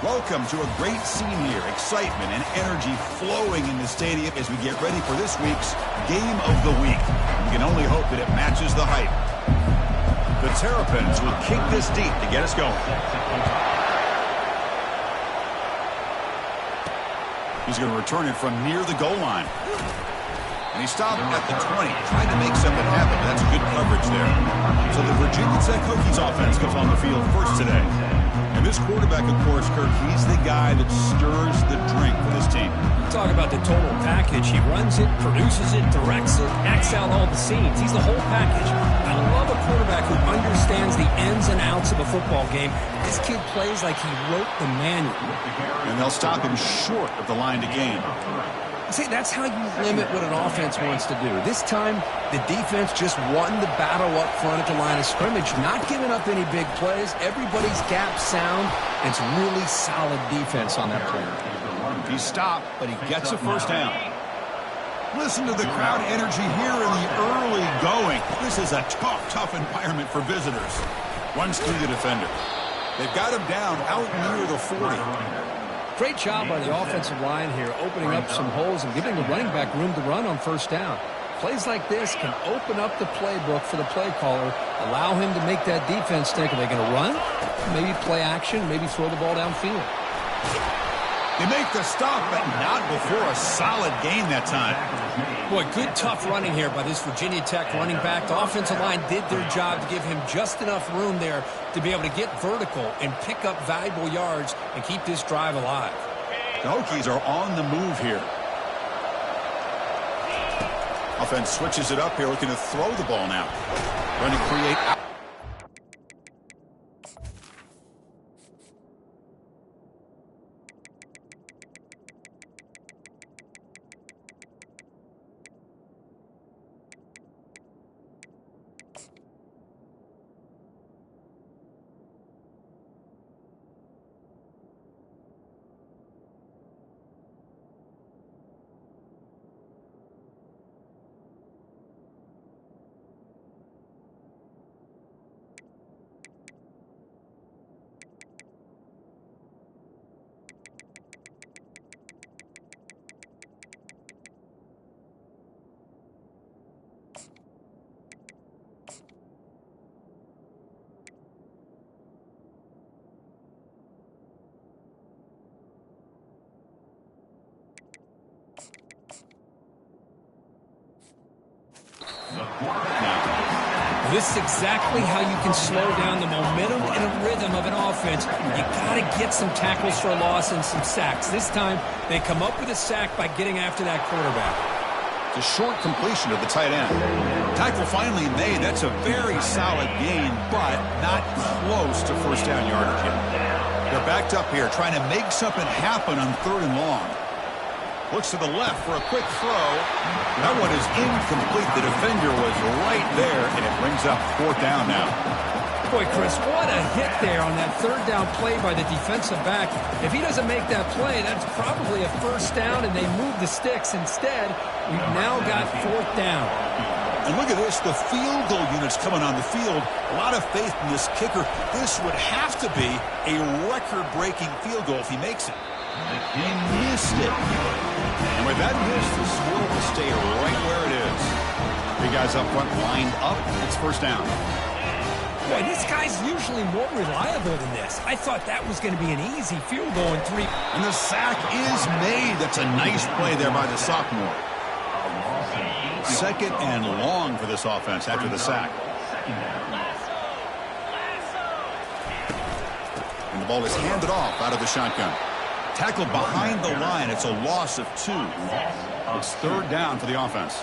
Welcome to a great scene here. Excitement and energy flowing in the stadium as we get ready for this week's Game of the Week. We can only hope that it matches the hype. The Terrapins will kick this deep to get us going. He's going to return it from near the goal line. And he stopped at the 20, trying to make something happen. That's good coverage there. So the Virginia Tech Hokies offense comes on the field first today. And this quarterback, of course, Kirk, he's the guy that stirs the drink for this team. Talk about the total package. He runs it, produces it, directs it, acts out all the scenes. He's the whole package. I love a quarterback who understands the ins and outs of a football game. This kid plays like he wrote the manual. And they'll stop him short of the line to gain. See, that's how you limit what an offense wants to do. This time, the defense just won the battle up front at the line of scrimmage, not giving up any big plays. Everybody's gap sound. It's really solid defense on that play. He stopped, but he gets a first down. Listen to the crowd energy here in the early going. This is a tough environment for visitors. Runs through the defender. They've got him down out near the 40. Great job by the offensive line here, opening up some holes and giving the running back room to run on first down. Plays like this can open up the playbook for the play caller, allow him to make that defense think, are they going to run? Maybe play action, maybe throw the ball downfield. They make the stop, but not before a solid gain that time. Boy, good tough running here by this Virginia Tech running back. The offensive line did their job to give him just enough room there to be able to get vertical and pick up valuable yards and keep this drive alive. The Hokies are on the move here. Offense switches it up here, looking to throw the ball now. Trying to create... This is exactly how you can slow down the momentum and a rhythm of an offense. You got to get some tackles for a loss and some sacks. This time, they come up with a sack by getting after that quarterback. It's a short completion to the tight end. Tackle finally made. That's a very solid gain, but not close to first down yardage yet. They're backed up here, trying to make something happen on 3rd and long. Looks to the left for a quick throw. That one is incomplete. The defender was right there, and it brings up 4th down now. Boy, Chris, what a hit there on that 3rd down play by the defensive back. If he doesn't make that play, that's probably a first down, and they move the sticks. Instead, we've now got 4th down. And look at this, the field goal units coming on the field. A lot of faith in this kicker. This would have to be a record-breaking field goal if he makes it. He missed it. And with that miss, the score will stay right where it is. Three guys up front lined up. It's first down. Boy, this guy's usually more reliable than this. I thought that was going to be an easy field goal in 3. And the sack is made. That's a nice play there by the sophomore. 2nd and long for this offense after the sack. And the ball is handed off out of the shotgun. Tackled behind the line. It's a loss of 2. It's 3rd down for the offense.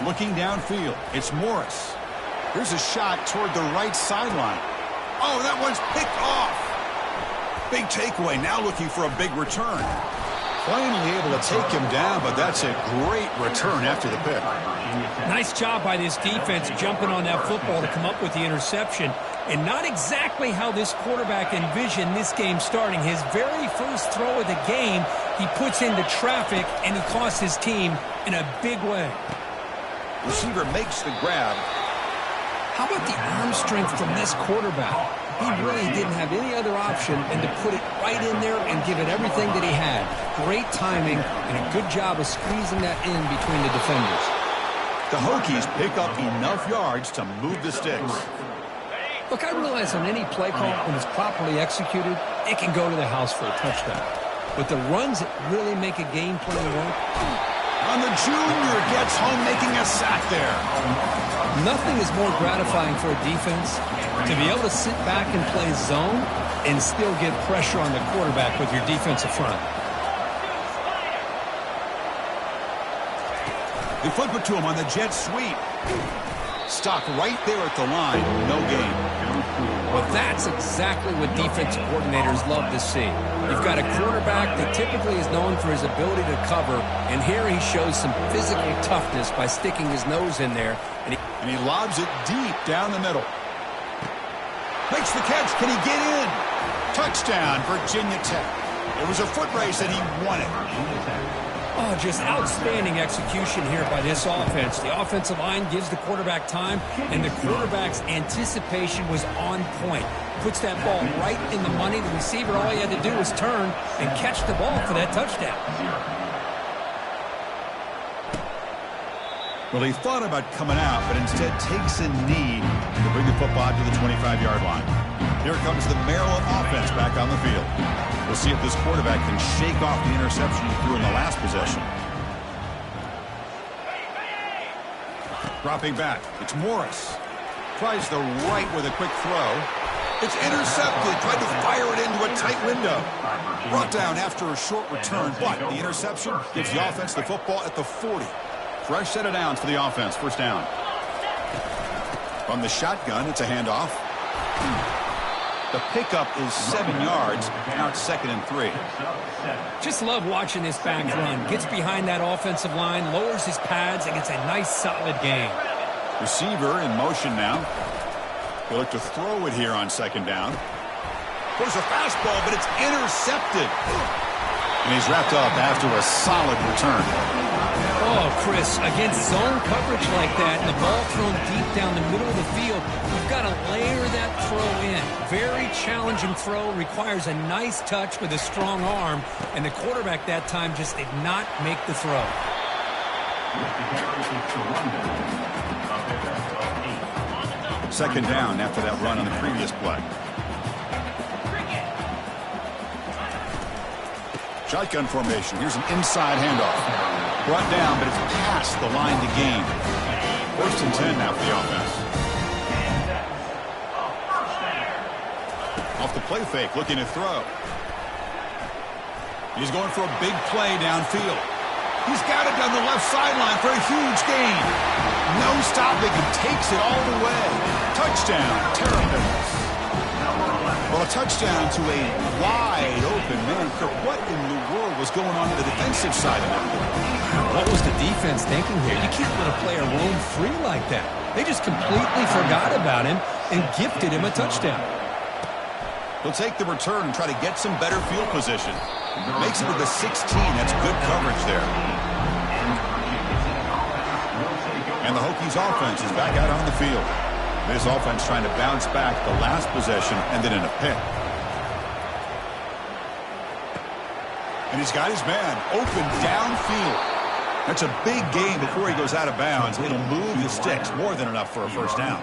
Looking downfield, it's Morris. Here's a shot toward the right sideline. Oh, that one's picked off. Big takeaway, now looking for a big return. Finally able to take him down, but that's a great return after the pick. Nice job by this defense jumping on that football to come up with the interception. And not exactly how this quarterback envisioned this game starting. His very first throw of the game, he puts into traffic, and he costs his team in a big way. Receiver makes the grab. How about the arm strength from this quarterback? He really didn't have any other option than to put it right in there and give it everything that he had. Great timing and a good job of squeezing that in between the defenders. The Hokies pick up enough yards to move the sticks. Look, I realize on any play call, when it's properly executed, it can go to the house for a touchdown. But the runs that really make a game plan work. And the junior gets home making a sack there. Nothing is more gratifying for a defense to be able to sit back and play zone and still get pressure on the quarterback with your defensive front. They flip it to him on the jet sweep. Stopped right there at the line. No gain. Well, that's exactly what defensive coordinators love to see. You've got a quarterback that typically is known for his ability to cover, and here he shows some physical toughness by sticking his nose in there. And he lobs it deep down the middle. Makes the catch. Can he get in? Touchdown, Virginia Tech. It was a foot race, and he won it. Oh, just outstanding execution here by this offense. The offensive line gives the quarterback time, and the quarterback's anticipation was on point. Puts that ball right in the money. The receiver, all he had to do was turn and catch the ball for that touchdown. Well, he thought about coming out, but instead takes a knee to bring the football to the 25-yard line. Here comes the Maryland offense back on the field. We'll see if this quarterback can shake off the interception he threw in the last possession. Dropping back, it's Morris. Tries the right with a quick throw. It's intercepted. Tried to fire it into a tight window. Brought down after a short return, but the interception gives the offense the football at the 40. Fresh set of downs for the offense. First down. From the shotgun, it's a handoff. The pickup is 7 yards. Now it's 2nd and 3. Just love watching this back run. Gets behind that offensive line, lowers his pads, and gets a nice solid gain. Receiver in motion now. He'll look to throw it here on 2nd down. There's a fastball, but it's intercepted. And he's wrapped up after a solid return. Oh, Chris, against zone coverage like that, and the ball thrown deep down the middle of the field, you've got to layer that throw in. Very challenging throw, requires a nice touch with a strong arm, and the quarterback that time just did not make the throw. Second down after that run on the previous play. Shotgun formation. Here's an inside handoff. Brought down, but it's past the line to gain. 1st and 10 now for the offense. Off the play fake, looking to throw. He's going for a big play downfield. He's got it down the left sideline for a huge gain. No stopping, and takes it all the way. Touchdown, Terrapins. Well, a touchdown to a wide-open man. What in the world was going on the defensive side of it? What was the defense thinking here? You can't let a player roam free like that. They just completely forgot about him and gifted him a touchdown. He'll take the return and try to get some better field position. Makes it to the 16. That's good coverage there. And the Hokies offense is back out on the field. This offense trying to bounce back. The last possession ended in a pick. And he's got his man open downfield. That's a big gain before he goes out of bounds. It'll move the sticks. More than enough for a first down.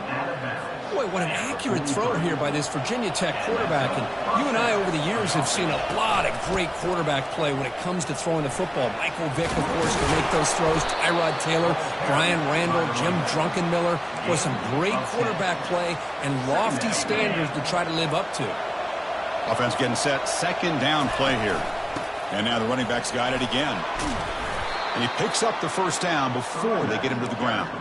Boy, what an accurate throw here by this Virginia Tech quarterback. And you and I over the years have seen a lot of great quarterback play when it comes to throwing the football. Michael Vick, of course, can make those throws. Tyrod Taylor, Brian Randall, Jim Druckenmiller. Boy, some great quarterback play and lofty standards to try to live up to. Offense getting set. 2nd down play here. And now the running back's got it again. And he picks up the first down before they get him to the ground.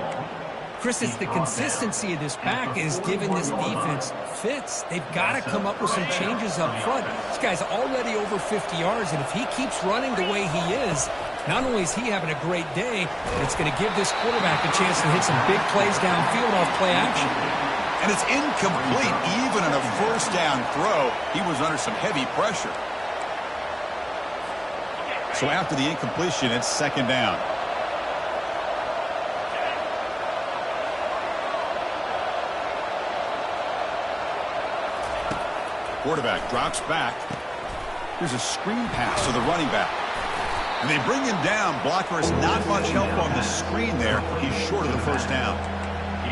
Chris, it's the consistency of this pack is giving this defense fits. They've got to come up with some changes up front. This guy's already over 50 yards, and if he keeps running the way he is, not only is he having a great day, but it's going to give this quarterback a chance to hit some big plays downfield off play action. And it's incomplete. Even on a first down throw, he was under some heavy pressure. So after the incompletion, it's 2nd down. Quarterback drops back. Here's a screen pass to the running back. And they bring him down. Blocker has not much help on the screen there. He's short of the first down.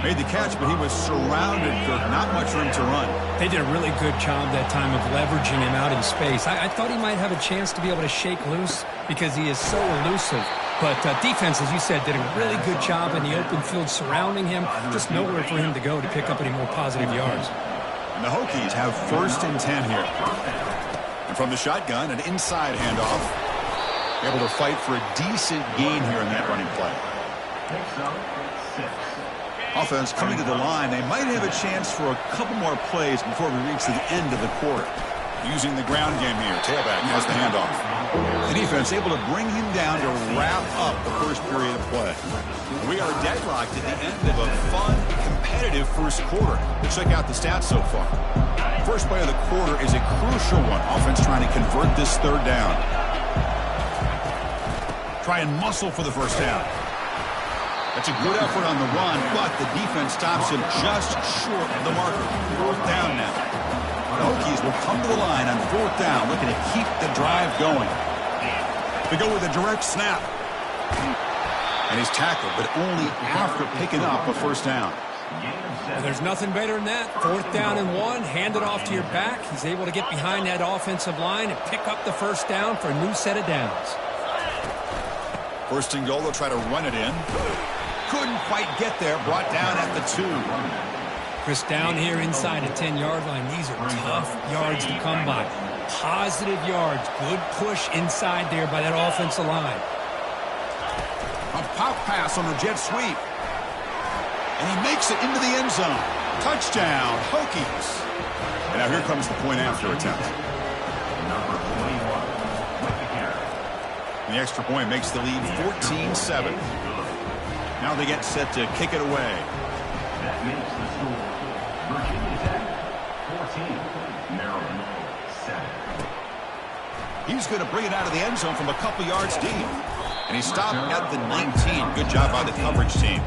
Made the catch, but he was surrounded. Not much room to run. They did a really good job that time of leveraging him out in space. I thought he might have a chance to be able to shake loose because he is so elusive. But defense, as you said, did a really good job in the open field surrounding him. Just nowhere for him to go to pick up any more positive yards. And the Hokies have 1st and 10 here. And from the shotgun, an inside handoff. Able to fight for a decent gain here in that running play. Offense coming to the line. They might have a chance for a couple more plays before we reach the end of the quarter. Using the ground game here. Tailback has the handoff. The defense able to bring him down to wrap up the first period of play. We are deadlocked at the end of a fun, competitive first quarter. Let's check out the stats so far. First play of the quarter is a crucial one. Offense trying to convert this 3rd down. Try and muscle for the first down. That's a good effort on the run, but the defense stops him just short of the marker. 4th down now. The Hokies will come to the line on 4th down, looking to keep the drive going. They go with a direct snap. And he's tackled, but only after picking up a first down. Well, there's nothing better than that. 4th down and 1, hand it off to your back. He's able to get behind that offensive line and pick up the first down for a new set of downs. 1st and goal, they'll try to run it in. Couldn't quite get there, brought down at the 2. Chris, down here inside the 10-yard line, these are tough yards to come by. Positive yards, good push inside there by that offensive line. A pop pass on the jet sweep. And he makes it into the end zone. Touchdown, Hokies. And now here comes the point after attempt. The extra point makes the lead 14-7. Now they get set to kick it away. That makes the score Virginia Tech 14, Maryland 7. He's going to bring it out of the end zone from a couple yards deep. And he stopped at the 19. Good job by the coverage team.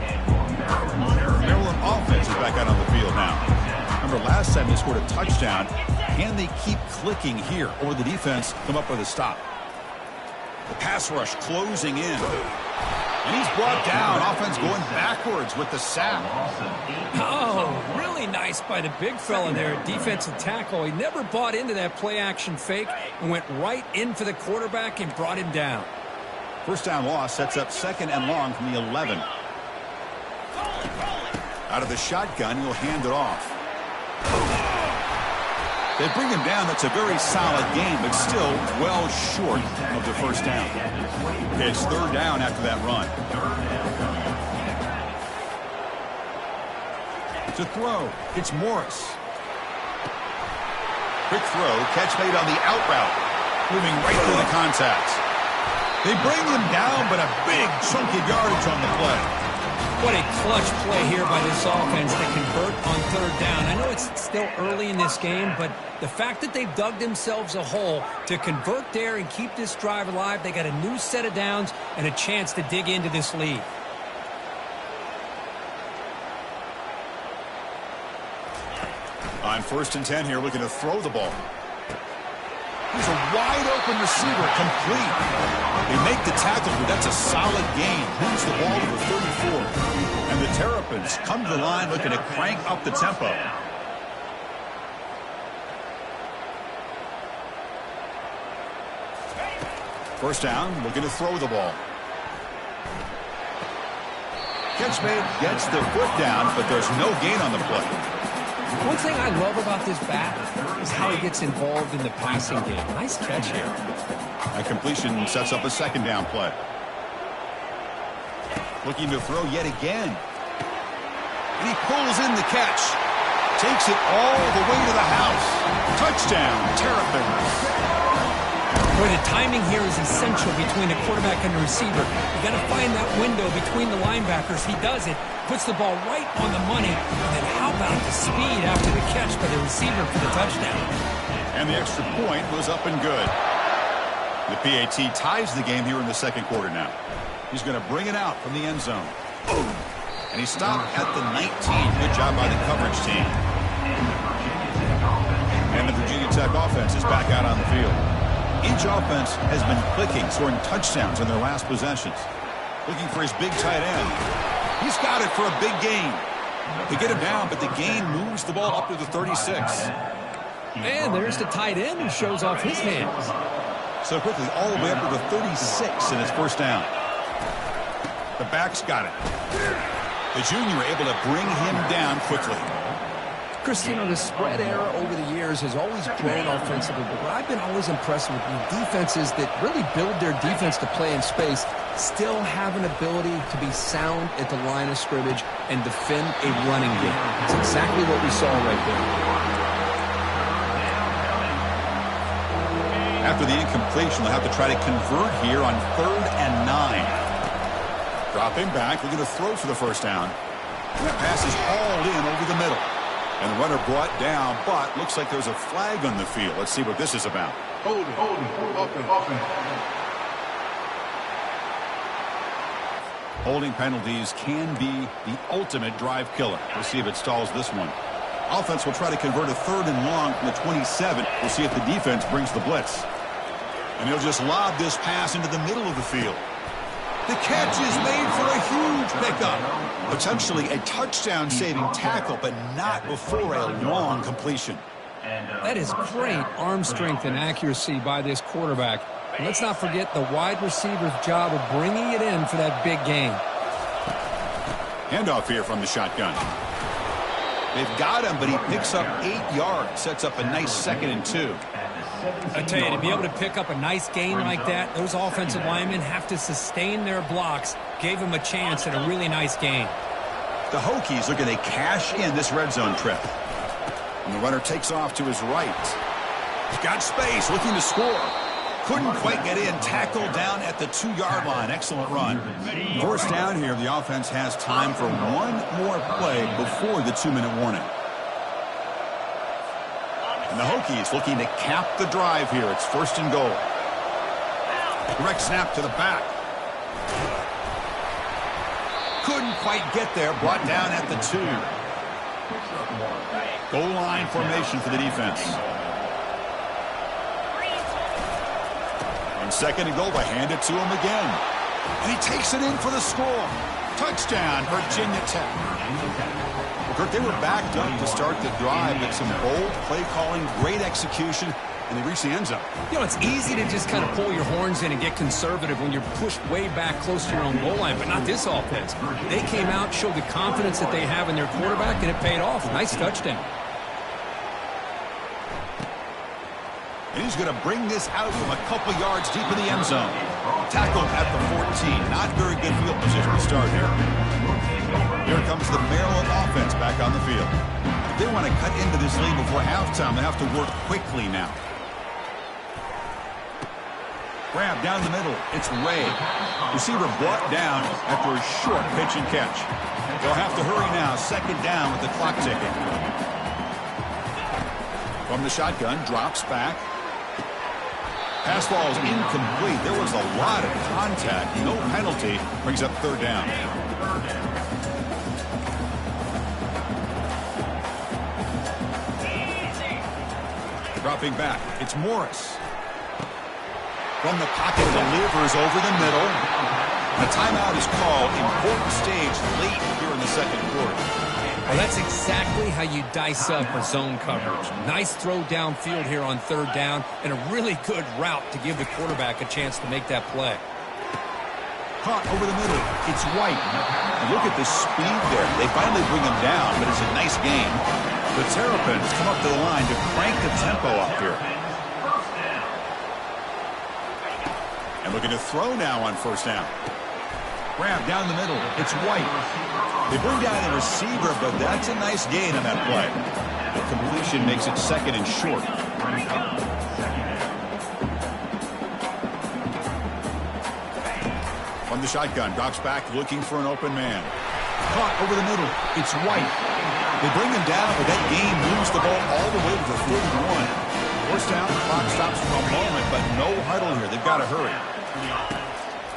Maryland offense is back out on the field now. Remember last time they scored a touchdown. Can they keep clicking here, or the defense come up with a stop? The pass rush closing in. And he's brought down. Offense going backwards with the sack. Oh, really nice by the big fella there at defensive tackle. He never bought into that play-action fake and went right in for the quarterback and brought him down. First down loss sets up 2nd and long from the 11. Out of the shotgun, he'll hand it off. They bring him down. That's a very solid game, but still well short of the first down. Okay, it's 3rd down after that run. To throw, it's Morris. Quick throw, catch made on the out route. Moving right through the contacts. They bring him down, but a big chunk of yardage on the play. What a clutch play here by this offense to convert on 3rd down. I know it's still early in this game, but the fact that they've dug themselves a hole to convert there and keep this drive alive, they got a new set of downs and a chance to dig into this lead. On 1st and 10 here, looking to throw the ball. He's a wide-open receiver, complete. They make the tackle, but that's a solid gain. Moves the ball to the 34. And the Terrapins come to the line looking to crank up the tempo. First down, looking to throw the ball. Catch made, gets the foot down, but there's no gain on the play. One thing I love about this back is how he gets involved in the passing game. Nice catch here. A completion sets up a 2nd down play. Looking to throw yet again. And he pulls in the catch. Takes it all the way to the house. Touchdown, Terrapins. Boy, the timing here is essential between the quarterback and the receiver. You got to find that window between the linebackers. He does it, puts the ball right on the money, and then how about the speed after the catch by the receiver for the touchdown? And the extra point was up and good. The PAT ties the game here in the 2nd quarter now. He's going to bring it out from the end zone. And he stopped at the 19. Good job by the coverage team. And And the Virginia Tech offense is back out on the field. Each offense has been clicking, scoring touchdowns in their last possessions. Looking for his big tight end. He's got it for a big gain. They get him down, but the gain moves the ball up to the 36. And there's the tight end who shows off his hands. So quickly, all the way up to the 36 in his first down. The back's got it. The junior able to bring him down quickly. Chris, you know, the spread era over the years has always grown offensively, but what I've been always impressed with defenses that really build their defense to play in space still have an ability to be sound at the line of scrimmage and defend a running game. It's exactly what we saw right there. After the incompletion, they'll have to try to convert here on 3rd and 9. Dropping back, looking to throw for the first down. And that pass is all in over the middle. And the runner brought down, but looks like there's a flag on the field. Let's see what this is about. Holding penalties can be the ultimate drive killer. We'll see if it stalls this one. Offense will try to convert a 3rd and long from the 27. We'll see if the defense brings the blitz. And he'll just lob this pass into the middle of the field. The catch is made for a huge pickup. Potentially a touchdown-saving tackle, but not before a long completion. That is great arm strength and accuracy by this quarterback. And let's not forget the wide receiver's job of bringing it in for that big gain. Handoff here from the shotgun. They've got him, but he picks up 8 yards. Sets up a nice 2nd and 2. I tell you, to be able to pick up a nice gain like that, those offensive linemen have to sustain their blocks. Gave him a chance at a really nice gain. The Hokies looking to cash in this red zone trip. And the runner takes off to his right. Got space, looking to score. Couldn't quite get in. Tackled down at the 2-yard line. Excellent run. First down here, the offense has time for one more play before the 2-minute warning. And the Hokies looking to cap the drive here. It's 1st and goal. Direct snap to the back. Couldn't quite get there. Brought down at the 2. Goal line formation for the defense. And 2nd and goal, they hand it to him again. And he takes it in for the score. Touchdown, Virginia Tech. Well, Kirk, they were backed up to start the drive with some bold play calling, great execution, and they reached the end zone. You know, it's easy to just kind of pull your horns in and get conservative when you're pushed way back close to your own goal line, but not this offense. They came out, showed the confidence that they have in their quarterback, and it paid off. Nice touchdown. And he's going to bring this out from a couple yards deep in the end zone. Tackled at the 14. Not very good field position to start here. Here comes the Maryland offense back on the field. If they want to cut into this lead before halftime, they have to work quickly now. Grab down the middle. It's Ray. Receiver brought down after a short pitch and catch. They'll have to hurry now. 2nd down with the clock ticking. From the shotgun, drops back. Pass ball is incomplete. There was a lot of contact. No penalty. Brings up 3rd down. Dropping back. It's Morris. From the pocket, delivers over the middle. A timeout is called. Important stage late here in the 2nd quarter. Well, that's exactly how you dice up a zone coverage. Nice throw downfield here on 3rd down, and a really good route to give the quarterback a chance to make that play. Caught over the middle. It's White. Look at the speed there. They finally bring him down, but it's a nice game. The Terrapins come up to the line to crank the tempo up here. And looking to throw now on 1st down. Grab down the middle. It's White. They bring down the receiver, but that's a nice gain on that play. The completion makes it 2nd and short. From the shotgun, drops back looking for an open man. Caught over the middle. It's White. They bring him down, but that game moves the ball all the way to the 31. 1st down, the clock stops for a moment, but no huddle here. They've got to hurry.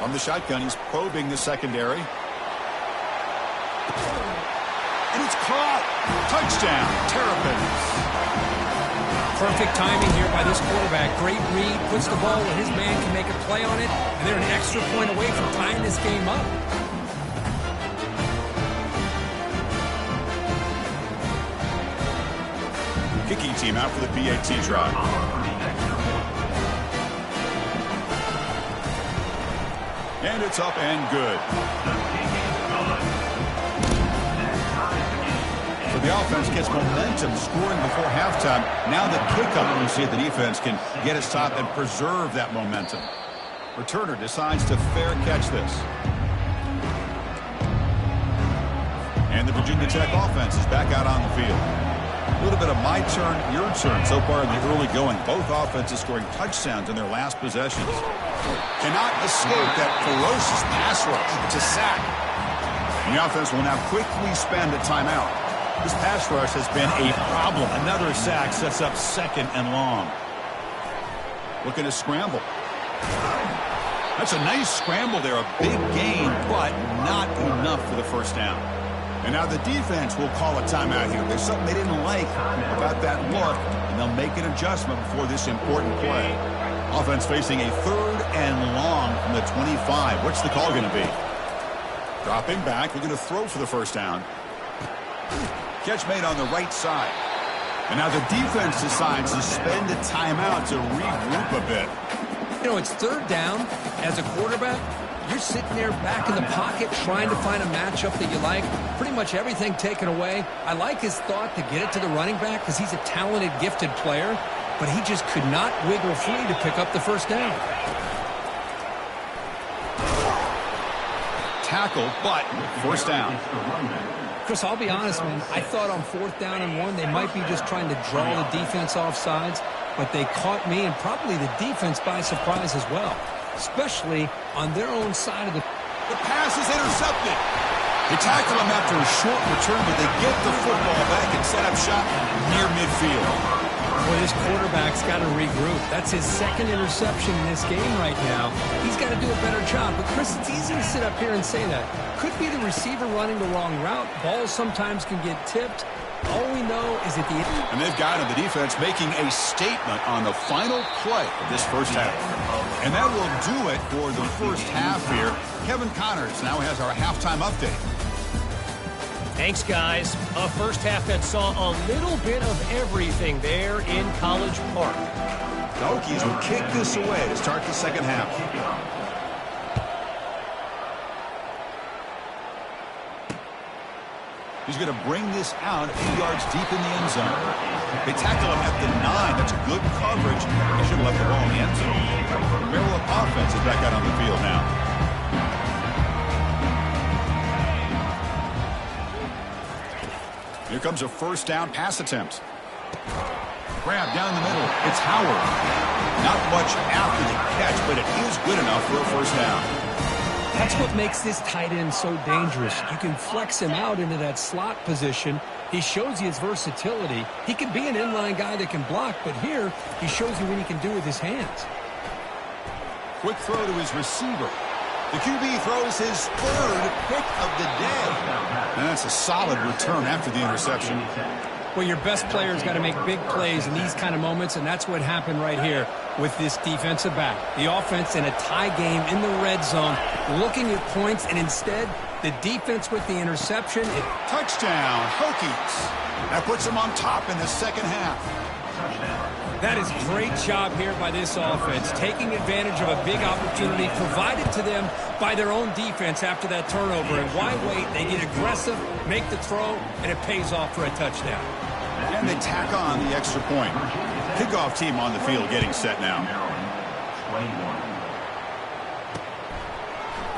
From the shotgun, he's probing the secondary. And it's caught. Touchdown, Terrapins. Perfect timing here by this quarterback. Great read, puts the ball where his man can make a play on it, and they're an extra point away from tying this game up. Kicking team out for the PAT try. And it's up and good. So the offense gets momentum scoring before halftime. Now the kickoff, and you see if the defense can get a stop and preserve that momentum. Returner decides to fair catch this. And the Virginia Tech offense is back out on the field. A little bit of my turn, your turn so far in the early going. Both offenses scoring touchdowns in their last possessions. Cannot escape that ferocious pass rush. It's a sack. And the offense will now quickly spend a timeout. This pass rush has been a problem. Another sack sets up second and long. Looking to scramble. That's a nice scramble there. A big gain, but not enough for the first down. And now the defense will call a timeout here. There's something they didn't like about that look, and they'll make an adjustment before this important play. Offense facing a third and long from the 25. What's the call going to be? Dropping back. We're going to throw for the first down. Catch made on the right side. And now the defense decides to spend a timeout to regroup a bit. You know, it's third down. As a quarterback, you're sitting there back in the pocket trying to find a matchup that you like. Pretty much everything taken away. I like his thought to get it to the running back because he's a talented, gifted player, but he just could not wiggle free to pick up the first down. Tackle, but first down. Chris, I'll be honest, man. I thought on 4th down and 1, they might be just trying to draw the defense off sides, but they caught me and probably the defense by surprise as well, especially on their own side of the... The pass is intercepted. They tackle him after a short return, but they get the football back and set up shop near midfield. Well, this quarterback's got to regroup. That's his second interception in this game right now. He's got to do a better job. But, Chris, it's easy to sit up here and say that. Could be the receiver running the wrong route. Balls sometimes can get tipped. All we know is at the end. And they've got the defense making a statement on the final play of this first half. And that will do it for the first half here. Kevin Connors now has our halftime update. Thanks, guys. A first half that saw a little bit of everything there in College Park. The Hokies will kick this away to start the second half. He's going to bring this out a few yards deep in the end zone. They tackle him at the 9. That's a good coverage. He should have left the ball in the end zone. The Maryland offense is back out on the field now. Here comes a first down pass attempt. Grab down the middle. It's Howard. Not much after the catch, but it is good enough for a first down. That's what makes this tight end so dangerous. You can flex him out into that slot position. He shows you his versatility. He can be an inline guy that can block, but here he shows you what he can do with his hands. Quick throw to his receiver. The QB throws his third pick of the day. And that's a solid return after the interception. Well, your best player's got to make big plays in these kind of moments, and that's what happened right here with this defensive back. The offense in a tie game in the red zone, looking at points, and instead, the defense with the interception. Touchdown, Hokies. That puts them on top in the second half. That is great job here by this offense, taking advantage of a big opportunity provided to them by their own defense after that turnover. And why wait? They get aggressive, make the throw, and it pays off for a touchdown. And they tack on the extra point. Kickoff team on the field getting set now.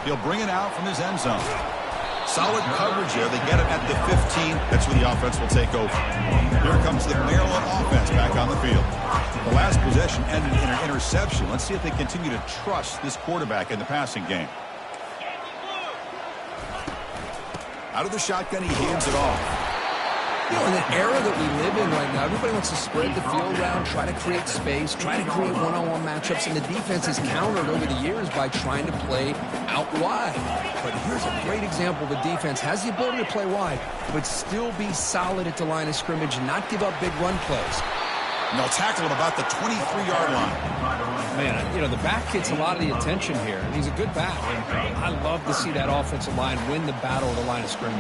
He'll bring it out from his end zone. Solid coverage there. They get it at the 15. That's where the offense will take over. Here comes the Maryland offense back on the field. The last possession ended in an interception. Let's see if they continue to trust this quarterback in the passing game. Out of the shotgun, he hands it off. You know, in the era that we live in right now, everybody wants to spread the field around, try to create space, try to create one-on-one matchups, and the defense has countered over the years by trying to play out wide. But here's a great example. The defense has the ability to play wide, but still be solid at the line of scrimmage and not give up big run plays. And they'll tackle him about the 23-yard line. Man, you know, the back gets a lot of the attention here, and he's a good back. I love to see that offensive line win the battle of the line of scrimmage.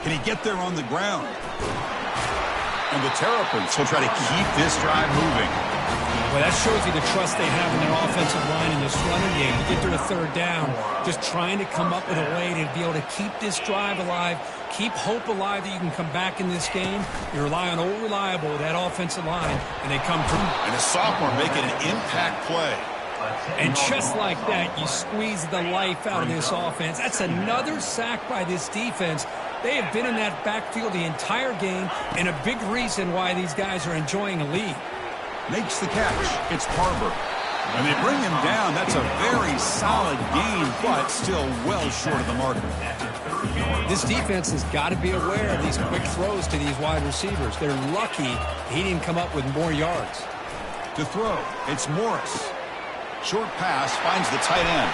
Can he get there on the ground? And the Terrapins will try to keep this drive moving. Well, that shows you the trust they have in their offensive line in this running game to get to the third down. Just trying to come up with a way to be able to keep this drive alive, keep hope alive that you can come back in this game. You rely on old reliable, that offensive line, and they come through. And a sophomore making an impact play. And just like that, you squeeze the life out of this offense. That's another sack by this defense. They have been in that backfield the entire game, and a big reason why these guys are enjoying a lead. Makes the catch. It's Barber. And they bring him down. That's a very solid gain, but still well short of the marker. This defense has got to be aware of these quick throws to these wide receivers. They're lucky he didn't come up with more yards. To throw, it's Morris. Short pass finds the tight end.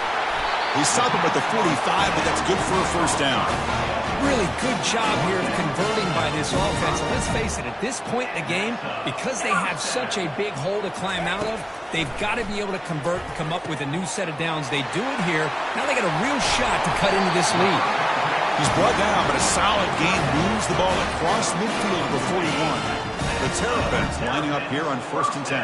He stopped him at the 45, but that's good for a first down. Really good job here of converting by this offense. And let's face it, at this point in the game, because they have such a big hole to climb out of, they've got to be able to convert and come up with a new set of downs. They do it here. Now they got a real shot to cut into this lead. He's brought down, but a solid gain moves the ball across midfield to the 41. The Terrapins lining up here on 1st and 10.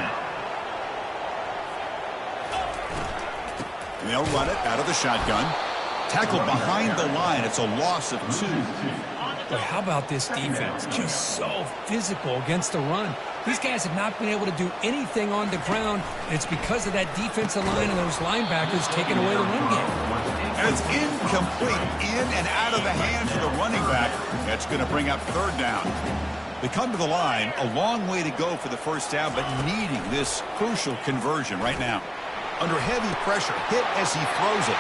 And they'll run it out of the shotgun. Tackled behind the line. It's a loss of 2. But how about this defense? Just so physical against the run. These guys have not been able to do anything on the ground, and it's because of that defensive line and those linebackers taking away the run game. And it's incomplete. In and out of the hands of the running back. That's going to bring up 3rd down. They come to the line. A long way to go for the first down, but needing this crucial conversion right now. Under heavy pressure, hit as he throws it.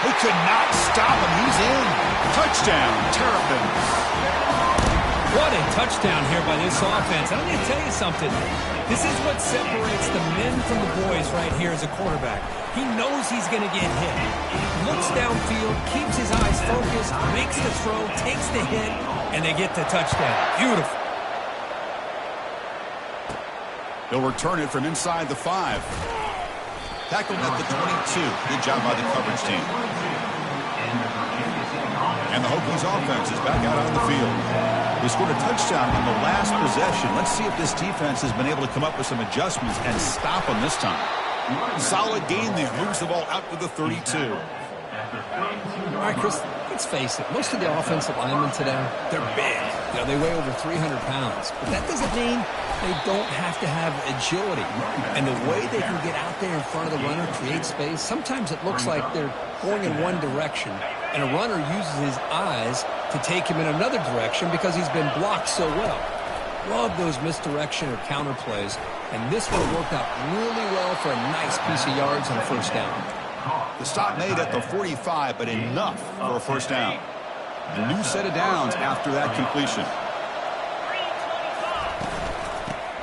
They could not stop him. He's in. Touchdown, Terrapins. What a touchdown here by this offense. I'm going to tell you something. This is what separates the men from the boys right here as a quarterback. He knows he's going to get hit. Looks downfield, keeps his eyes focused, makes the throw, takes the hit, and they get the touchdown. Beautiful. They'll return it from inside the 5. Tackled at the 22. Good job by the coverage team. And the Hokies offense is back out on the field. They scored a touchdown on the last possession. Let's see if this defense has been able to come up with some adjustments and stop them this time. Solid gain there. Moves the ball out to the 32. All right, Chris, let's face it. Most of the offensive linemen today, they're big. You know, they weigh over 300 pounds. But that doesn't mean they don't have to have agility. And the way they can get out there in front of the runner, create space, sometimes it looks like they're going in one direction, and a runner uses his eyes to take him in another direction because he's been blocked so well. Love those misdirection or counter plays, and this one worked out really well for a nice piece of yards and a first down. The stop made at the 45, but enough for a first down. A new set of downs after that completion.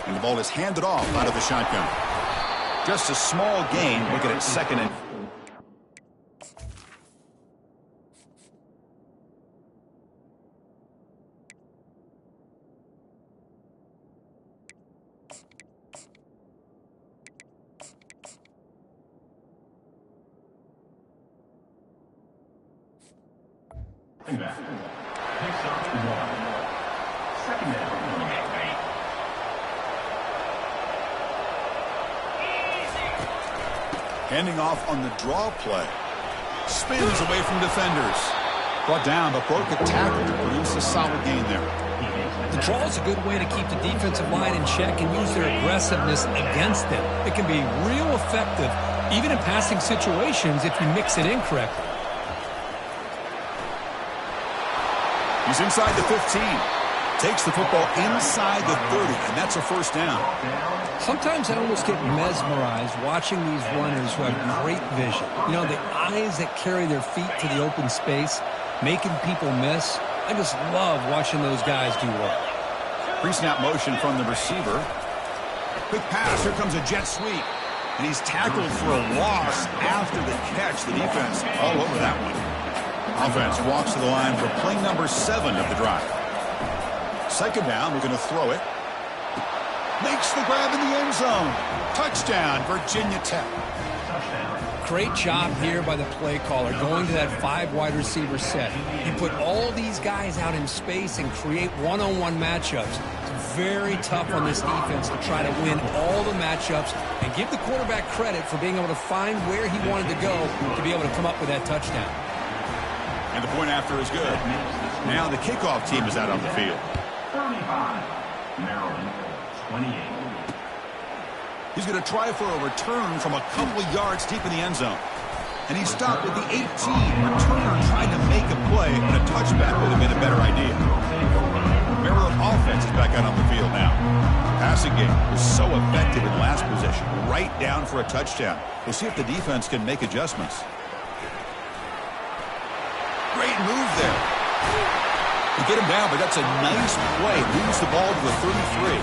And the ball is handed off out of the shotgun. Just a small gain. Looking at 2nd and... Picks up 1. 2nd down. Handing off on the draw play. Spins away from defenders. Brought down, but broke a tackle to produce a solid gain there. The draw is a good way to keep the defensive line in check and use their aggressiveness against them. It can be real effective, even in passing situations, if you mix it in correctly. He's inside the 15. Takes the football inside the 30, and that's a first down. Sometimes I almost get mesmerized watching these runners who have great vision. You know, the eyes that carry their feet to the open space, making people miss. I just love watching those guys do well. Pre-snap motion from the receiver. Quick pass. Here comes a jet sweep. And he's tackled for a loss after the catch. The defense all over that one. Offense walks to the line for play number 7 of the drive. Second down, we're going to throw it. Makes the grab in the end zone. Touchdown, Virginia Tech. Great job here by the play caller going to that 5 wide receiver set. He put all these guys out in space and create one-on-one matchups. It's very tough on this defense to try to win all the matchups and give the quarterback credit for being able to find where he wanted to go to be able to come up with that touchdown. And the point after is good. Now the kickoff team is out on the field. 35, Maryland, 28. He's going to try for a return from a couple of yards deep in the end zone. And he stopped at the 18. Returner trying to make a play, and a touchback would have been a better idea. Maryland offense is back out on the field now. Passing game was so effective in last possession. Right down for a touchdown. We'll see if the defense can make adjustments. Great move there. You get him down, but that's a nice play. Moves the ball to the 33.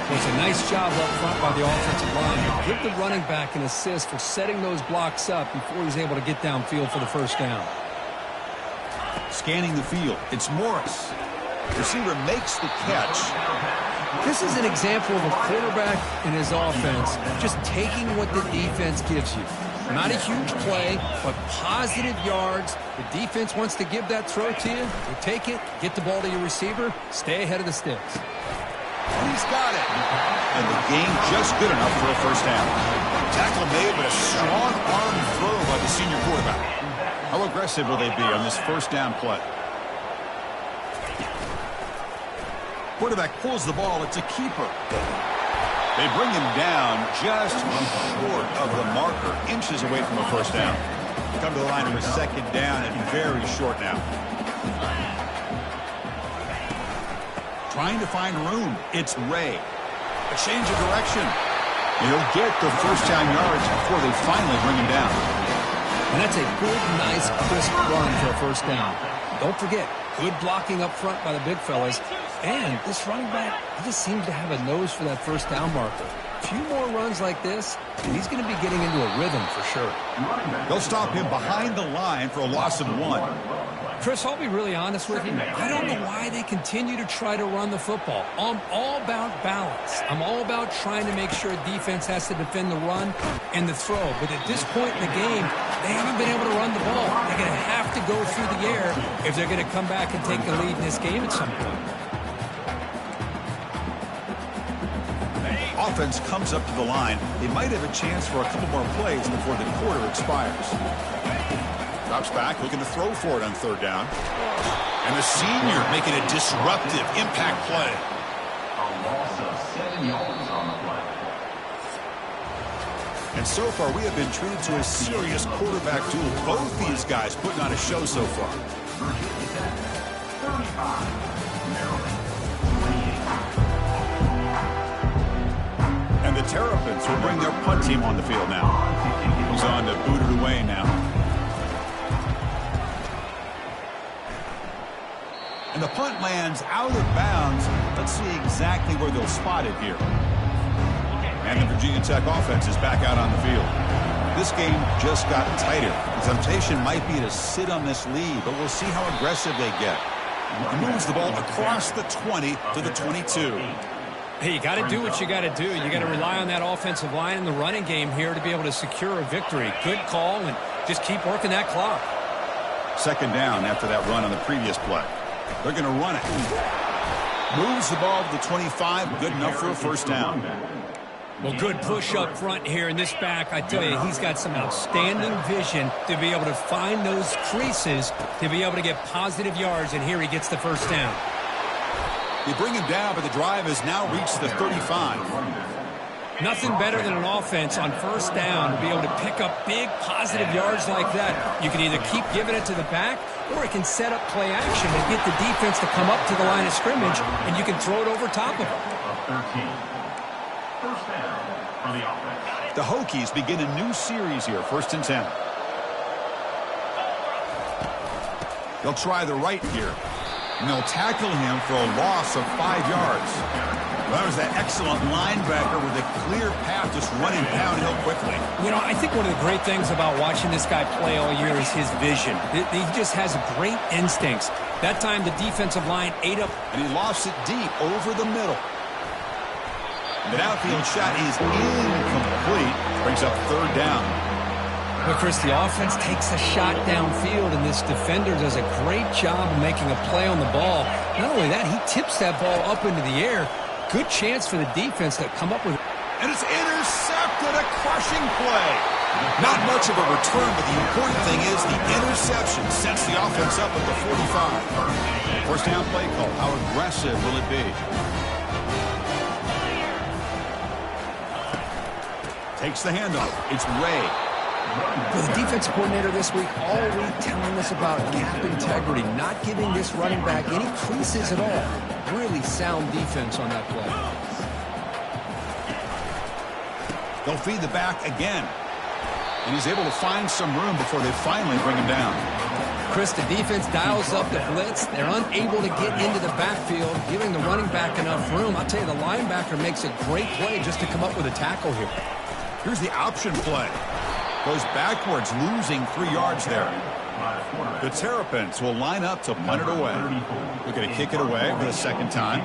Well, it's a nice job up front by the offensive line. Give the running back an assist for setting those blocks up before he's able to get downfield for the first down. Scanning the field, it's Morris. Receiver makes the catch. This is an example of a quarterback in his offense just taking what the defense gives you. Not a huge play, but positive yards. The defense wants to give that throw to you. You take it, get the ball to your receiver, stay ahead of the sticks. And he's got it. And the game just good enough for a first down. Tackle made, but a strong arm throw by the senior quarterback. How aggressive will they be on this first down play? Quarterback pulls the ball. It's a keeper. They bring him down just short of the marker, inches away from a first down. Come to the line of a second down and very short now. Trying to find room. It's Ray. A change of direction. And he'll get the first down yards before they finally bring him down. And that's a good, nice, crisp run for a first down. Don't forget, good blocking up front by the big fellas. And this running back, he just seems to have a nose for that first down marker. A few more runs like this, and he's going to be getting into a rhythm for sure. They'll stop him behind the line for a loss of 1. Chris, I'll be really honest with you. I don't know why they continue to try to run the football. I'm all about balance. I'm all about trying to make sure defense has to defend the run and the throw. But at this point in the game, they haven't been able to run the ball. They're going to have to go through the air if they're going to come back and take the lead in this game at some point. Offense comes up to the line. They might have a chance for a couple more plays before the quarter expires. Drops back, looking to throw for it on third down. And the senior making a disruptive impact play. A loss of 7 yards on the play. And so far, we have been treated to a serious quarterback duel. Both these guys putting on a show so far. Virginia Tech, 35, Maryland, 28. And the Terrapins will bring their punt team on the field now. He's on to boot it away now. And the punt lands out of bounds. Let's see exactly where they'll spot it here. And the Virginia Tech offense is back out on the field. This game just got tighter. The temptation might be to sit on this lead, but we'll see how aggressive they get. He moves the ball across the 20 to the 22. Hey, you got to do what you got to do. You got to rely on that offensive line in the running game here to be able to secure a victory. Good call, and just keep working that clock. Second down after that run on the previous play. They're going to run it. Moves the ball to the 25. Good enough for a first down. Well, good push up front here in this back. I tell you, he's got some outstanding vision to be able to find those creases to be able to get positive yards, and here he gets the first down. They bring him down, but the drive has now reached the 35. Nothing better than an offense on first down to be able to pick up big positive yards like that. You can either keep giving it to the back, or it can set up play action and get the defense to come up to the line of scrimmage, and you can throw it over top of them. 13. First down for the offense. The Hokies begin a new series here, 1st and 10. They'll try the right here, and they'll tackle him for a loss of 5 yards. Well, that was that excellent linebacker with a clear path just running downhill quickly. You know, I think one of the great things about watching this guy play all year is his vision. He just has great instincts. That time the defensive line ate up. And he lost it deep over the middle. The outfield shot is incomplete. Brings up third down. But Chris, the offense takes a shot downfield, and this defender does a great job of making a play on the ball. Not only that, he tips that ball up into the air. Good chance for the defense to come up with it. And it's intercepted, a crushing play. Not much of a return, but the important thing is the interception sets the offense up at the 45. First down play call. How aggressive will it be? Takes the handoff. It's Ray. For the defensive coordinator this week, all week telling us about gap integrity, not giving this running back any creases at all. Really sound defense on that play. They'll feed the back again. And he's able to find some room before they finally bring him down. Chris, the defense dials up the blitz. They're unable to get into the backfield, giving the running back enough room. I'll tell you, the linebacker makes a great play just to come up with a tackle here. Here's the option play. Goes backwards, losing 3 yards there. The Terrapins will line up to punt it away. They're going to kick it away for the second time.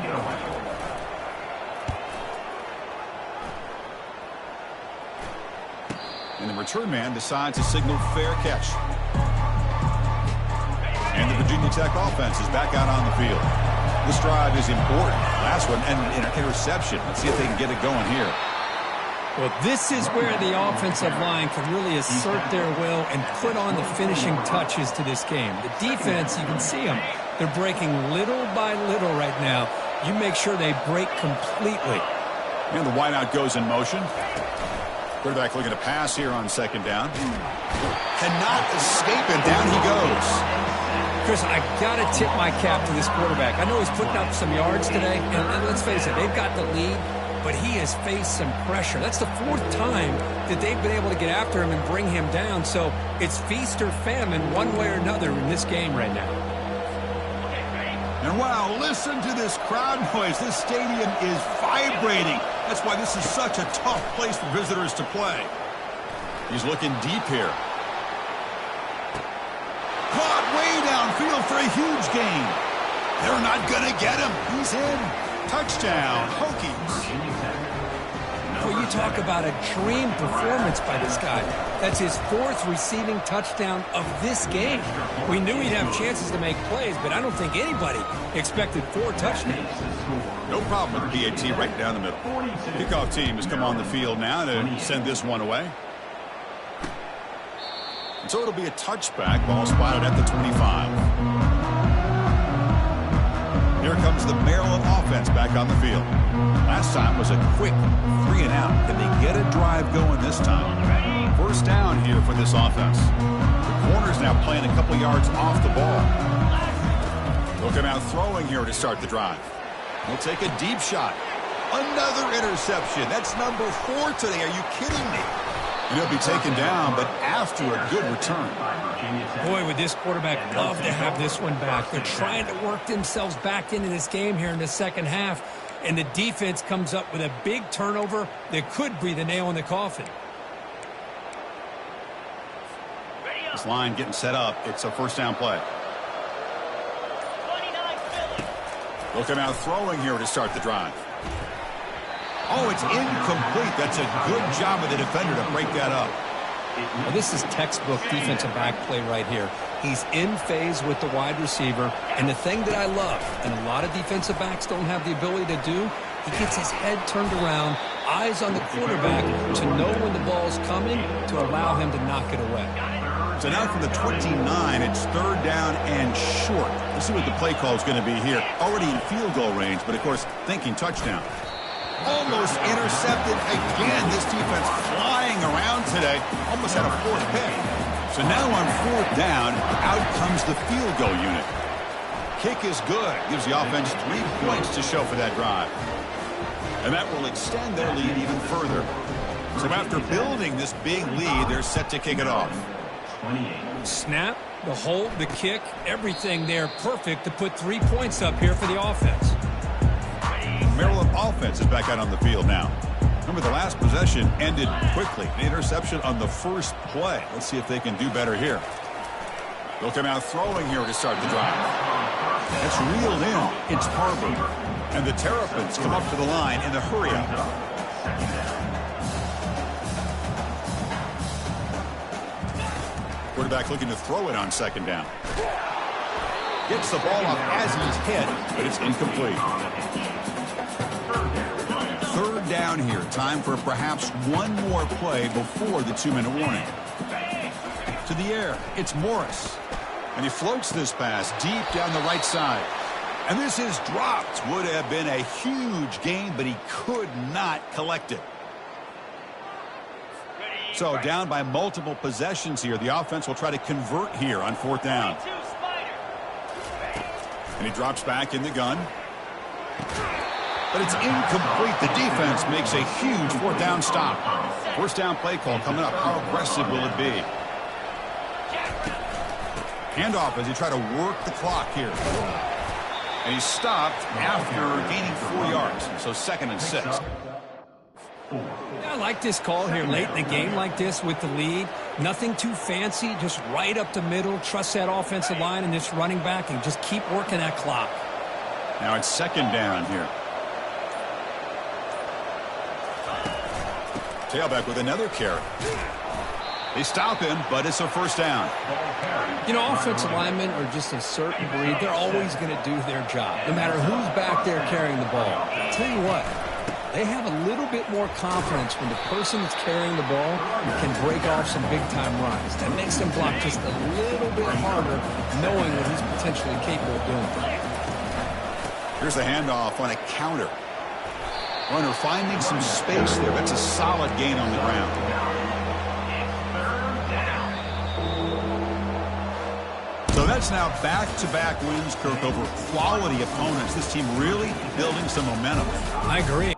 And the return man decides to signal fair catch. And the Virginia Tech offense is back out on the field. This drive is important. Last one, and an interception. Let's see if they can get it going here. Well, this is where the offensive line can really assert their will and put on the finishing touches to this game. The defense, you can see them. They're breaking little by little right now. You make sure they break completely. And the wideout goes in motion. Quarterback looking to pass here on second down. Cannot escape it. Down he goes. Chris, I got to tip my cap to this quarterback. I know he's putting up some yards today, and let's face it, they've got the lead. But he has faced some pressure. That's the 4th time that they've been able to get after him and bring him down. So it's feast or famine one way or another in this game right now. And wow, listen to this crowd noise. This stadium is vibrating. That's why this is such a tough place for visitors to play. He's looking deep here. Caught way downfield for a huge gain. They're not going to get him. He's in. Touchdown, Hokies. Well, you talk about a dream performance by this guy. That's his 4th receiving touchdown of this game. We knew he'd have chances to make plays, but I don't think anybody expected 4 touchdowns. No problem with the PAT right down the middle. Kickoff team has come on the field now to send this one away. And so it'll be a touchback. Ball spotted at the 25. Here comes the Maryland offense back on the field. Last time was a quick 3 and out. Can they get a drive going this time? First down here for this offense. The corner's now playing a couple yards off the ball. Looking out throwing here to start the drive. He'll take a deep shot. Another interception. That's number 4 today. Are you kidding me? And he'll be taken down, but after a good return. Boy, would this quarterback love to have this one back. They're trying to work themselves back into this game here in the second half, and the defense comes up with a big turnover that could be the nail in the coffin. This line getting set up. It's a first down play. Looking out throwing here to start the drive. Oh, it's incomplete. That's a good job of the defender to break that up. Well, this is textbook defensive back play right here. He's in phase with the wide receiver. And the thing that I love, and a lot of defensive backs don't have the ability to do, he gets his head turned around, eyes on the quarterback to know when the ball's coming to allow him to knock it away. So now from the 29, it's third down and short. Let's see what the play call is going to be here. Already in field goal range, but of course, thinking touchdown. Almost intercepted again. This defense flying around today. Almost had a 4th pick. So now on 4th down, out comes the field goal unit. Kick is good. Gives the offense 3 points to show for that drive. And that will extend their lead even further. So after building this big lead, they're set to kick it off. Snap, the hold, the kick, everything there perfect to put 3 points up here for the offense. Maryland offense is back out on the field now. Remember, the last possession ended quickly. An interception on the first play. Let's see if they can do better here. They'll come out throwing here to start the drive. That's reeled in. It's Harbor. And the Terrapins come up to the line in the hurry-up. Quarterback looking to throw it on second down. Gets the ball off as he's hit, but it's incomplete. Third down here. Time for perhaps one more play before the 2-minute warning. To the air, it's Morris. And he floats this pass deep down the right side. And this is dropped. Would have been a huge gain, but he could not collect it. So down by multiple possessions here. The offense will try to convert here on fourth down. And he drops back in the gun. But it's incomplete. The defense makes a huge fourth down stop. First down play call coming up. How aggressive will it be? Handoff as he try to work the clock here. And he stopped after gaining 4 yards. So 2nd and 6. Yeah, I like this call here late in the game like this with the lead. Nothing too fancy, just right up the middle. Trust that offensive line and this running back and just keep working that clock. Now it's 2nd down here. Tailback with another carry. They stop him, but it's a first down. You know, offensive linemen are just a certain breed. They're always going to do their job, no matter who's back there carrying the ball. I'll tell you what, they have a little bit more confidence when the person that's carrying the ball can break off some big-time runs. That makes them block just a little bit harder, knowing what he's potentially capable of doing. Here's the handoff on a counter. Runner finding some space there. That's a solid gain on the ground. So that's now back-to-back wins, Kirk, over quality opponents. This team really building some momentum. I agree.